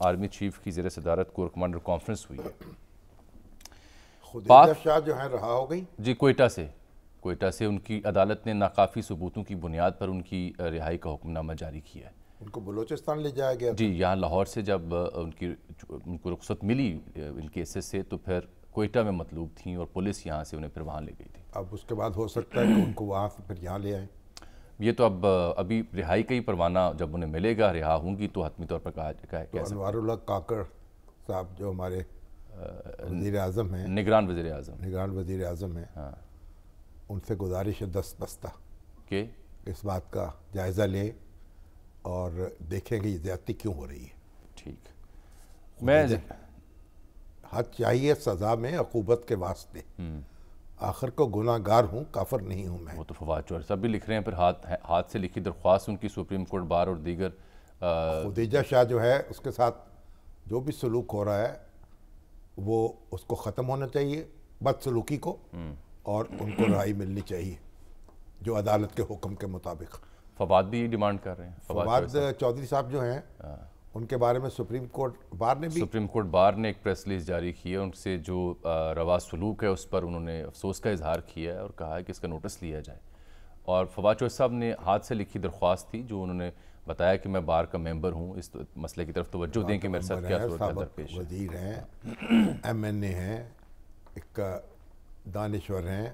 Army chief کی زیر صدارت کور کمانڈر کانفرنس ہوئی ہے. خدیجہ شاہ جو ہیں رہا ہو گئی جی کوئٹہ سے ان کی عدالت نے ناکافی ثبوتوں کی بنیاد پر ان کی رہائی کا حکم نامہ جاری کیا ہے. ان کو بلوچستان لے جایا گیا جی یہاں لاہور سے جب ان کو رخصت ملی ان کیسز سے تو پھر کوئٹہ میں مطلوب تھیں اور پولیس یہاں سے انہیں پھر وہاں لے گئی تھی. اب اس کے بعد ہو سکتا ہے کہ ان کو وہاں سے پھر یہاں لے آئیں. یہ تو ابھی رہائی کا ہی پروانہ جب انہیں ملے گا رہا ہوں گی تو حتمی طور پر کہا انوار اللہ کاکڑ صاحب جو ہمارے وزیر اعظم ہیں نگران وزیر اعظم ہیں ہاں ان سے گزارش ہے دست بستہ کہ اس بات کا جائزہ لیں اور دیکھیں کہ یہ زیادتی کیوں ہو رہی ہے. ٹھیک میں حد چاہیے سزا میں عقوبت کے واسطے آخر کو گناہ گار ہوں کافر نہیں ہوں میں. وہ تو فواد چوہدری صاحب بھی لکھ رہے ہیں پھر ہاتھ سے لکھی درخواست ان کی سپریم کورٹ بار اور دیگر. خدیجہ شاہ جو ہے اس کے ساتھ جو بھی سلوک ہو رہا ہے وہ اس کو ختم ہونا چاہیے بد سلوکی کو اور ان کو رہائی ملنی چاہیے جو عدالت کے حکم کے مطابق. فواد بھی ڈیمانڈ کر رہے ہیں. فواد چودھری صاحب جو ہیں ان کے بارے میں سپریم کورٹ بار نے ایک پریس ریلیز جاری کی ہے. ان سے جو روا سلوک ہے اس پر انہوں نے افسوس کا اظہار کیا ہے اور کہا ہے کہ اس کا نوٹس لیا جائے. اور فواد چوہدری صاحب نے ہاتھ سے لکھی درخواست تھی جو انہوں نے بتایا کہ میں بار کا ممبر ہوں اس مسئلے کی طرف توجہ دیں کہ میرے ساتھ کیا صورت درپیش ہے. وزیر ہیں ایم این اے ہیں ایک دانشور ہیں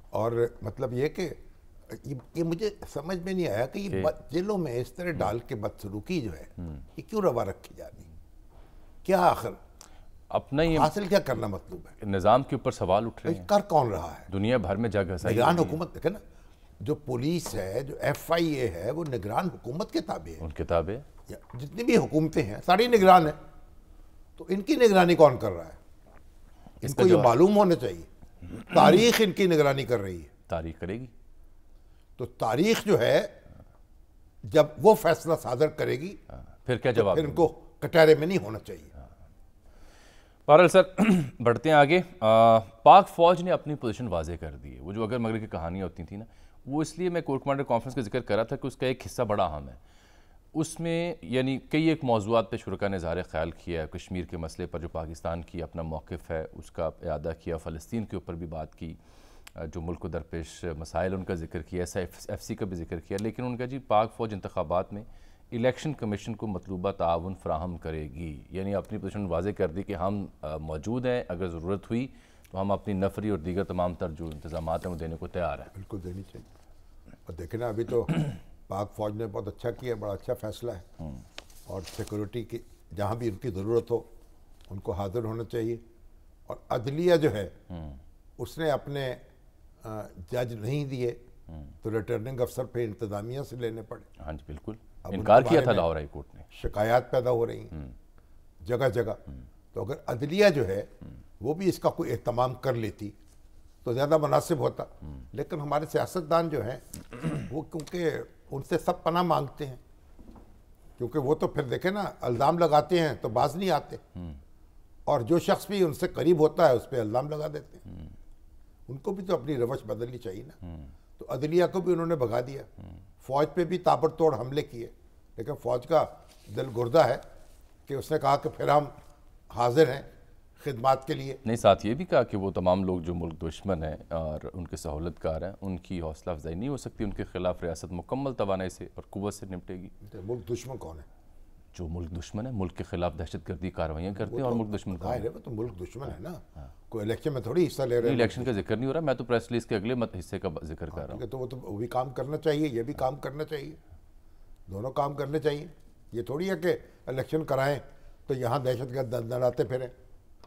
اور مطلب یہ کہ یہ مجھے سمجھ میں نہیں آیا کہ یہ جیلوں میں اس طرح ڈال کے بدسلوکی جو ہے یہ کیوں روا رکھی جانی کیا آخر اپنا یہ حاصل کیا کرنا مطلوب ہے. نظام کے اوپر سوال اٹھ رہے ہیں کر کون رہا ہے دنیا بھر میں جگہ گھسائی. نگران حکومت دیکھیں نا جو پولیس ہے جو ایف آئی اے ہے وہ نگران حکومت کے تابع ہے. ان کے تابع جتنی بھی حکومتیں ہیں ساری نگران ہیں تو ان کی نگرانی کون کر رہا ہے. ان کو یہ معلوم ہونا چاہیے تاریخ ان کی نگرانی کر رہی ہے. تاریخ کرے گی تو تاریخ جو ہے جب وہ فیصلہ صادر کرے گی پھر کیا جواب پھر ان کو کٹہرے میں نہیں ہونا چاہیے. بہرحال سر بڑھتے ہیں آگے. پاک فوج نے اپنی پوزیشن واضح کر دی ہے. وہ جو اگر مگر کی کہانیاں ہوتی تھیں نا وہ اس لیے میں کور کمانڈر کانفرنس کا ذکر کر رہا تھا کہ اس کا ایک حصہ بڑا اہم ہے. اس میں یعنی کئی ایک موضوعات پہ شرکاء نے اظہار خیال کیا ہے. کشمیر کے مسئلے پر جو پاکستان کی اپنا موقف ہے اس کا اعادہ کیا. فلسطین کے اوپر بھی بات کی جو ملک کو درپیش مسائل ان کا ذکر کیا. ایسا ایف سی کا بھی ذکر کیا. لیکن ان کا جی پاک فوج انتخابات میں الیکشن کمیشن کو مطلوبہ تعاون فراہم کرے گی. یعنی اپنی پوزیشن واضح کر دی کہ ہم موجود ہیں اگر ضرورت ہوئی تو ہم اپنی نفری اور دیگر تمام تر جو انتظامات ہیں وہ دینے کو تیار ہیں. بالکل دینی چاہیے. اور دیکھیں نا ابھی تو پاک فوج نے بہت اچھا کیا بڑا اچھا فیصلہ ہے اور سیکورٹی کی جہاں بھی ان کی ضرورت ہو ان کو حاضر ہونا چاہیے. اور عدلیہ جو ہے اس نے اپنے جج نہیں دیے تو ریٹرننگ افسر پہ انتظامیہ سے لینے پڑے. ہاں جی بالکل انکار کیا تھا لاہور ہائی کورٹ نے. شکایات پیدا ہو رہی ہیں جگہ جگہ. تو اگر عدلیہ جو ہے وہ بھی اس کا کوئی اہتمام کر لیتی تو زیادہ مناسب ہوتا. لیکن ہمارے سیاستدان جو ہیں وہ کیونکہ ان سے سب پناہ مانگتے ہیں کیونکہ وہ تو پھر دیکھیں نا الزام لگاتے ہیں تو باز نہیں آتے اور جو شخص بھی ان سے قریب ہوتا ہے اس پہ الزام لگا دیتے ہیں. ان کو بھی تو اپنی روش بدلنی چاہیے نا. تو عدلیہ کو بھی انہوں نے بھگا دیا. فوج پہ بھی تابڑ توڑ حملے کیے لیکن فوج کا دل گردہ ہے کہ اس نے کہا کہ پھر ہم حاضر ہیں خدمات کے لیے. نہیں ساتھ یہ بھی کہا کہ وہ تمام لوگ جو ملک دشمن ہیں اور ان کے سہولت کار ہیں ان کی حوصلہ افزائی نہیں ہو سکتی. ان کے خلاف ریاست مکمل توانائی سے اور قوت سے نمٹے گی. ملک دشمن کون ہے؟ جو ملک دشمن ہے ملک کے خلاف دہشت گردی کارروائیاں کرتے ہیں. اور ملک دشمن کون ہے؟ وہ تو ملک دشمن ہے نا. کوئی الیکشن میں تھوڑی حصہ لے رہے ہیں. الیکشن کا ذکر نہیں ہو رہا. میں تو پریس ریلیز کے اگلے حصے کا ذکر کر رہا ہوں. تو وہ بھی کام کرنا چاہیے یہ بھی کام کرنا چاہیے. دونوں کام کرنے چاہیے. یہ تھوڑی ہے کہ الیکشن کرائیں تو یہاں دہشت گرد دندڑاتے پھریں.